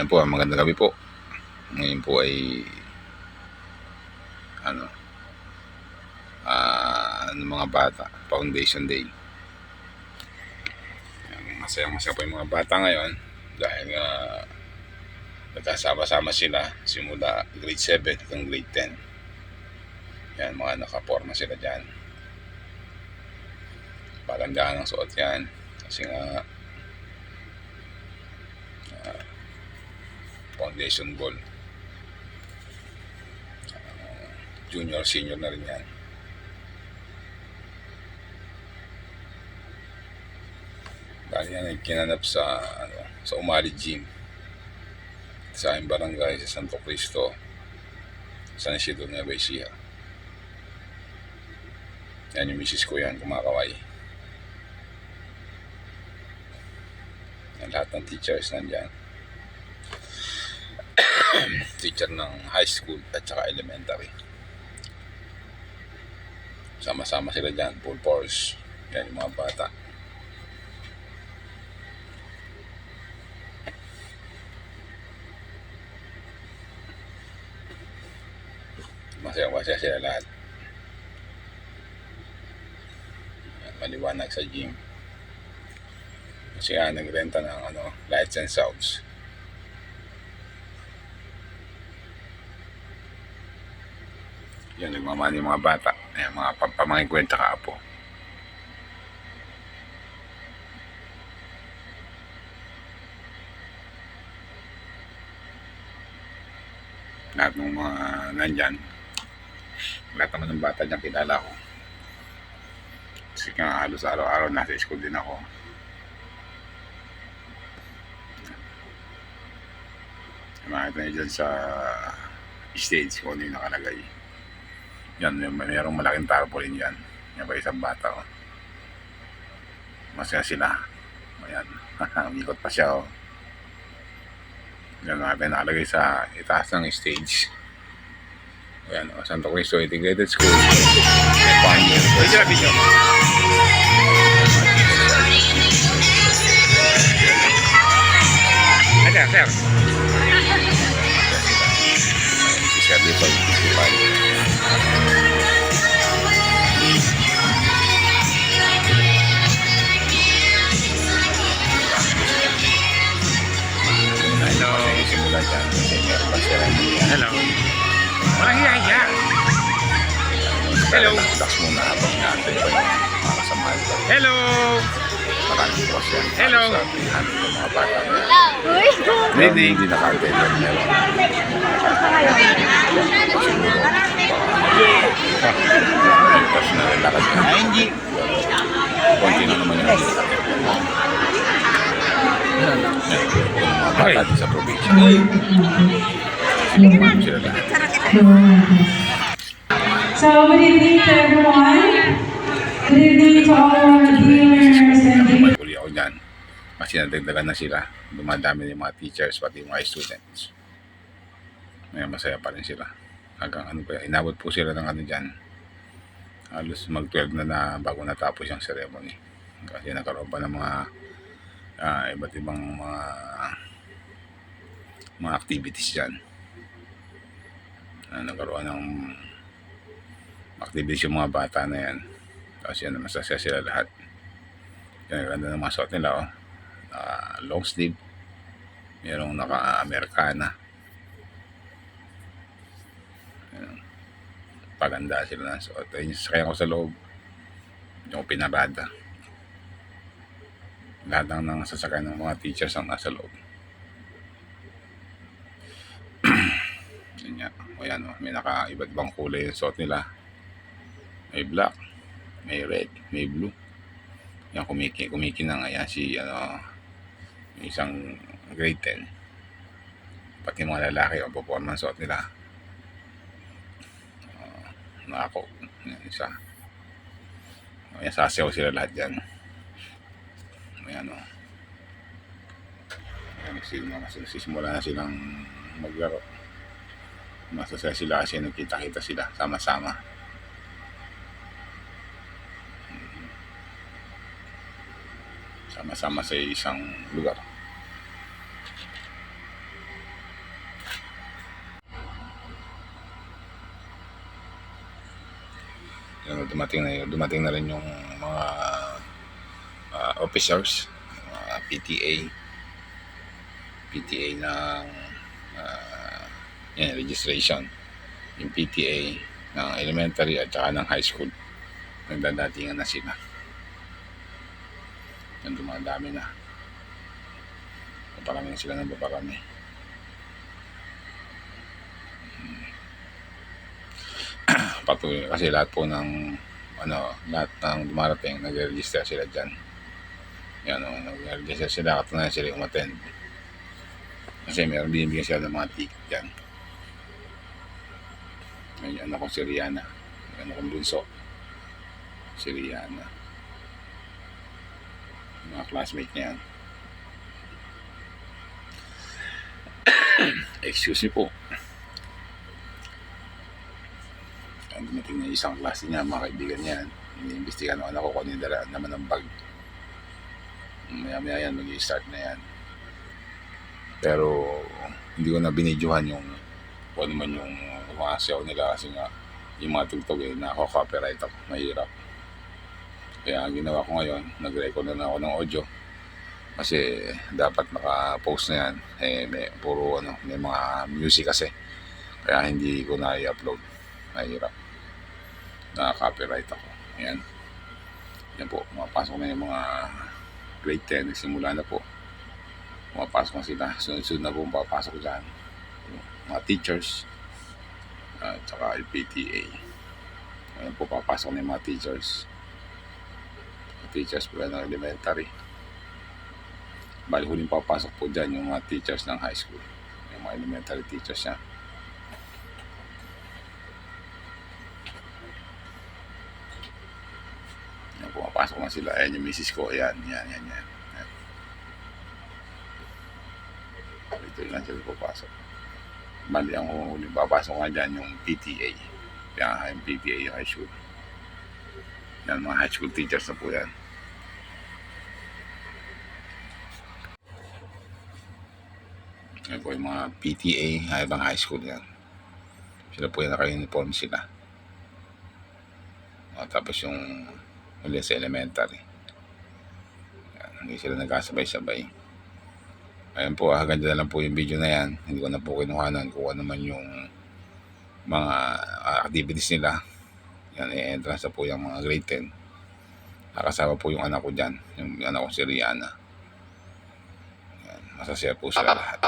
Ayan po, magandang gabi po. Ngayon po ay mga bata, Foundation Day. Masaya po yung mga bata ngayon dahil nagkasama-sama sila simula grade 7 hanggang grade 10. Yan, mga nakaporma sila dyan. Pagandahan ng suot yan kasi nga foundation ball. Junior, senior na rin yan. Dahil yan ay kinanap sa Umali Gym sa aming barangay sa Santo Cristo, San Isidro, Nueva Ecija. Yan yung misis ko yan, kumakaway. Yan, lahat ng teachers nandyan. Teacher ng high school at saka elementary. Sama-sama sila dyan, full force. Yan yung mga bata. Masaya sila lahat. Maliwanag sa gym. Kasi nagrenta ng lights and sounds. Yan, nagmamani yung mga bata. Ayan, mga pamangkin-kwenta ka po. Lahat ng mga nandyan, lahat naman ng bata dyan kilala ko. Kasi nga halos araw-araw nasa school din ako. Makita nyo dyan sa stage kung ano yung nakalagay. Yan, mayroong malaking tarpaulin dyan. Yan pa isang bata. Masaya sila. Ayan, umikot pa siya. Yan natin nakalagay sa itaas ng stage. Ayan, Santo Cristo Integrated School. Video. Ayan, sir. Si Sir Lito, principal. Hello. Walang hiya-hiya. Hello. Relax muna habang natin pa yung mga kasamahan. Hello. Maraming boss yan. Hello. Sa mga bata na Uy. hindi naka-attend. Meron. Tapos na lakad na. Hindi. Konti na naman yung mga bata sa probinsya. Sila lahat. So, good evening to everyone. Good evening to all our viewers and viewers. Uli ako dyan. Kasi nadagdagan na sila. Dumadami yung mga teachers, pati yung mga students. Ngayon masaya pa rin sila. Hanggang inabot po sila ng dyan. Halos mag-12 na bago natapos yung ceremony. Kasi nagkaroon pa ng mga iba't ibang mga activities dyan. Nagkaroon ng activities yung mga bata na yan. Kasi yan, masasaya sila lahat. Yan, ganda ng mga suot nila. Long sleeve. Mayroong naka-Americana. Paganda sila ng suot. Ayun, sakaya ko sa loob. Yung pinarada. Lahat ng sasakay ng mga teachers ang nasa loob. Yan, ayan, may iba't ibang kulay yung suot nila. May black, may red, may blue. Yan, kumikinang. Ayan si yung isang grade 10. Pati mga lalaki ang performance suot nila. Nakako. Yan, isa. Ayan, sasayaw sila lahat dyan. Ayan, sisimula na silang maglaro. Masasaya sila kasi nagkita-kita sila sama-sama. Sama-sama sa isang lugar. dumating na rin yung mga officers, PTA ng registration, yung PTA ng elementary at saka ng high school. Nagdadatingan na sila. Yan, dumadami na. Paparami na sila ng paparami. Patuloy kasi lahat ng dumarating, nagre-register sila dyan. Yan, nagre-register sila, katunayan sila umattend. Kasi meron binibigyan sila ng mga ticket dyan. Yung anak ko si Rihanna, yung anak kong bunso si Rihanna, mga classmate niya yan. Excuse me po. Dumating na isang klase niya, mga kaibigan niya. Iniimbestigahan ng anak ko kung ano yung dala naman ng bag. Maya yan, mag-i-start na yan. Pero hindi ko na binidyohan yung kung ano man yung mga sayaw nila, kasi nga yung mga tugtog nako-copyright ako, mahirap. Kaya ang ginawa ko ngayon, nag-record na ako ng audio kasi dapat naka-post na yan. May mga music kasi, kaya hindi ko na i-upload, mahirap, na-copyright ako. Yan po, mapasok na yung mga grade 10, nagsimula na po, mapasok na sila, sunod-sunod na po papasok dyan, mga teachers at saka PTA. Ayan po, papasok na yung mga teachers po yan ng elementary. Bali, huling papasok po dyan yung mga teachers ng high school, yung mga elementary teachers yan. Ayan, pumapasok na sila. Ayan yung misis ko, yan. Ito lang sila papasok. Bali, ang huling papasok nga dyan yung PTA. Kaya yung PTA yung high school. Yan, mga high school teachers na po yan. Yan po yung mga PTA, ibang high school yan. Sila po yan, naka-uniform sila. Tapos yung huli sa elementary. Yan, hindi sila nagkasabay-sabay. Ayan po, hanggang dyan lang po yung video na yan. Hindi ko na po kinuhanan kung ano man yung mga activities nila. Yan, i-entrance na po yung mga grade 10. Nakasama po yung anak ko dyan, yung anak ko si Rihanna. Yan, masasaya po sila lahat.